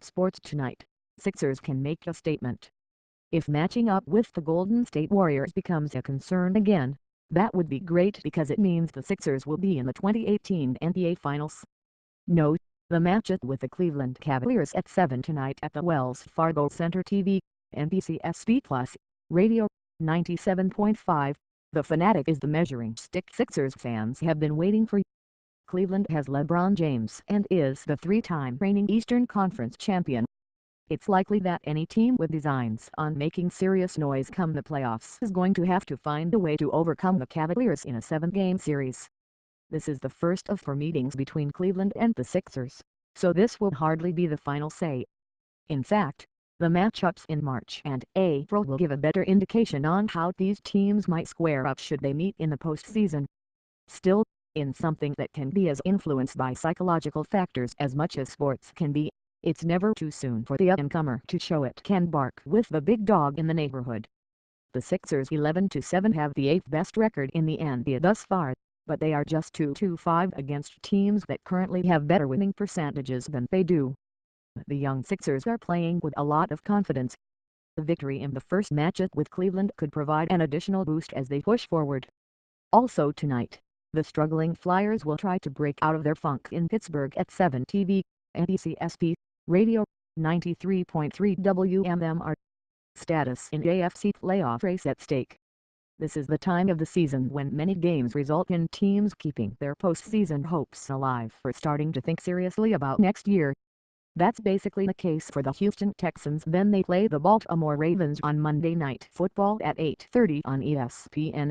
Sports tonight, Sixers can make a statement. If matching up with the Golden State Warriors becomes a concern again, that would be great because it means the Sixers will be in the 2018 NBA Finals. Note, the matchup with the Cleveland Cavaliers at 7 tonight at the Wells Fargo Center TV, NBCSP Plus, Radio, 97.5, The Fanatic is the measuring stick Sixers fans have been waiting for. Cleveland has LeBron James and is the three-time reigning Eastern Conference champion. It's likely that any team with designs on making serious noise come the playoffs is going to have to find a way to overcome the Cavaliers in a 7-game series. This is the first of 4 meetings between Cleveland and the Sixers, so this will hardly be the final say. In fact, the matchups in March and April will give a better indication on how these teams might square up should they meet in the postseason. Still, in something that can be as influenced by psychological factors as much as sports can be, it's never too soon for the up-and-comer to show it can bark with the big dog in the neighborhood. The Sixers 11-7 have the 8th best record in the NBA thus far, but they are just 2-5 against teams that currently have better winning percentages than they do. The young Sixers are playing with a lot of confidence. The victory in the first matchup with Cleveland could provide an additional boost as they push forward. Also tonight, the struggling Flyers will try to break out of their funk in Pittsburgh at 7 TV, NBCSP, Radio, 93.3 WMMR. Status in AFC playoff race at stake. This is the time of the season when many games result in teams keeping their postseason hopes alive or starting to think seriously about next year. That's basically the case for the Houston Texans. Then they play the Baltimore Ravens on Monday Night Football at 8:30 on ESPN.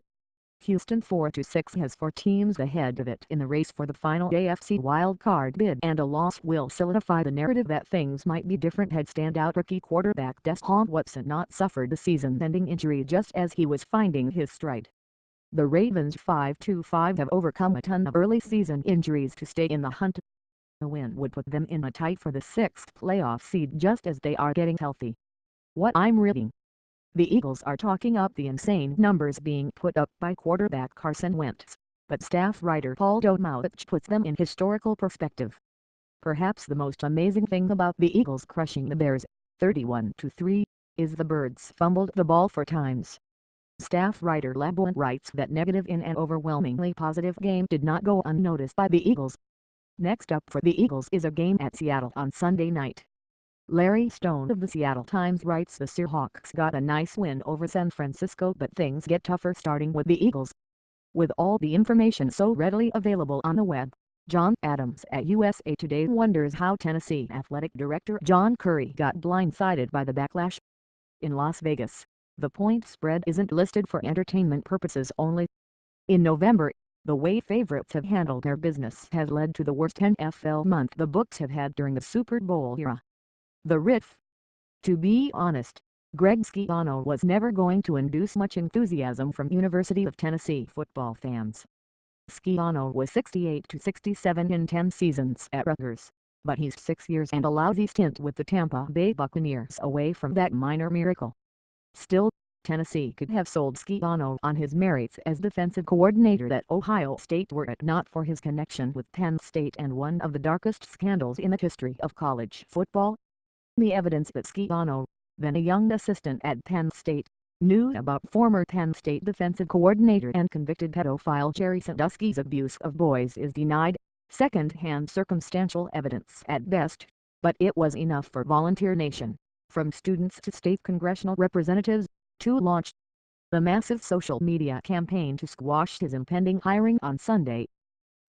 Houston 4-6 has 4 teams ahead of it in the race for the final AFC wildcard bid, and a loss will solidify the narrative that things might be different had standout rookie quarterback Deshaun Watson not suffered a season-ending injury just as he was finding his stride. The Ravens 5-5 have overcome a ton of early season injuries to stay in the hunt. A win would put them in a tight for the 6th playoff seed just as they are getting healthy. What I'm reading. The Eagles are talking up the insane numbers being put up by quarterback Carson Wentz, but staff writer Paul Domowitch puts them in historical perspective. Perhaps the most amazing thing about the Eagles crushing the Bears, 31-3, is the Birds fumbled the ball 4 times. Staff writer LeBron writes that negative in an overwhelmingly positive game did not go unnoticed by the Eagles. Next up for the Eagles is a game at Seattle on Sunday night. Larry Stone of the Seattle Times writes the Seahawks got a nice win over San Francisco, but things get tougher starting with the Eagles. With all the information so readily available on the web, John Adams at USA Today wonders how Tennessee Athletic Director John Currie got blindsided by the backlash. In Las Vegas, the point spread isn't listed for entertainment purposes only. In November, the way favorites have handled their business has led to the worst NFL month the books have had during the Super Bowl era. The Riff. To be honest, Greg Schiano was never going to induce much enthusiasm from University of Tennessee football fans. Schiano was 68-67 in 10 seasons at Rutgers, but he's 6 years and a lousy stint with the Tampa Bay Buccaneers away from that minor miracle. Still, Tennessee could have sold Schiano on his merits as defensive coordinator at Ohio State were it not for his connection with Penn State and one of the darkest scandals in the history of college football. The evidence that Schiano, then a young assistant at Penn State, knew about former Penn State defensive coordinator and convicted pedophile Jerry Sandusky's abuse of boys is denied, second-hand circumstantial evidence at best, but it was enough for Volunteer Nation, from students to state congressional representatives, to launch the massive social media campaign to squash his impending hiring on Sunday.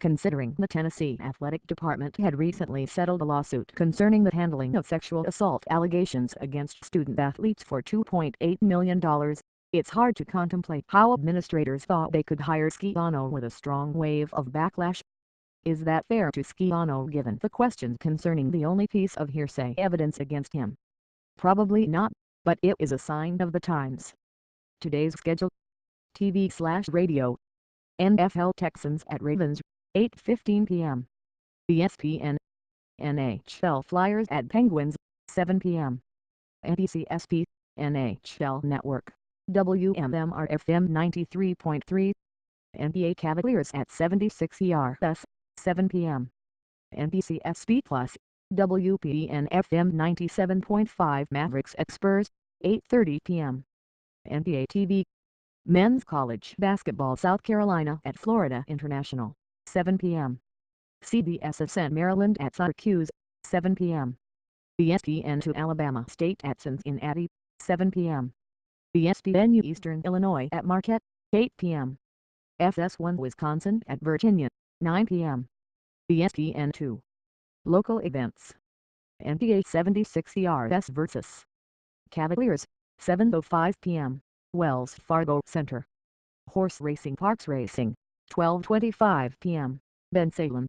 Considering the Tennessee Athletic Department had recently settled a lawsuit concerning the handling of sexual assault allegations against student athletes for $2.8 million, it's hard to contemplate how administrators thought they could hire Schiano with a strong wave of backlash. Is that fair to Schiano given the questions concerning the only piece of hearsay evidence against him? Probably not, but it is a sign of the times. Today's schedule. TV/radio. NFL Texans at Ravens, 8:15 p.m. ESPN. NHL Flyers at Penguins, 7 p.m. NBCSP, NHL Network, WMMR FM 93.3. NBA Cavaliers at 76ers, 7 p.m. NBCSP Plus, WPN FM 97.5 Mavericks at Spurs, 8:30 p.m. NBA TV. Men's College Basketball South Carolina at Florida International, 7 p.m. CBS at Maryland at Syracuse, 7 p.m. ESPN2 Alabama State at Cincinnati, 7 p.m. ESPNU Eastern Illinois at Marquette, 8 p.m. FS1 Wisconsin at Virginia, 9 p.m. ESPN2 Local Events. NBA 76 ERS vs. Cavaliers, 7:05 p.m. Wells Fargo Center. Horse Racing Parks Racing, 12:25 p.m. Bensalem,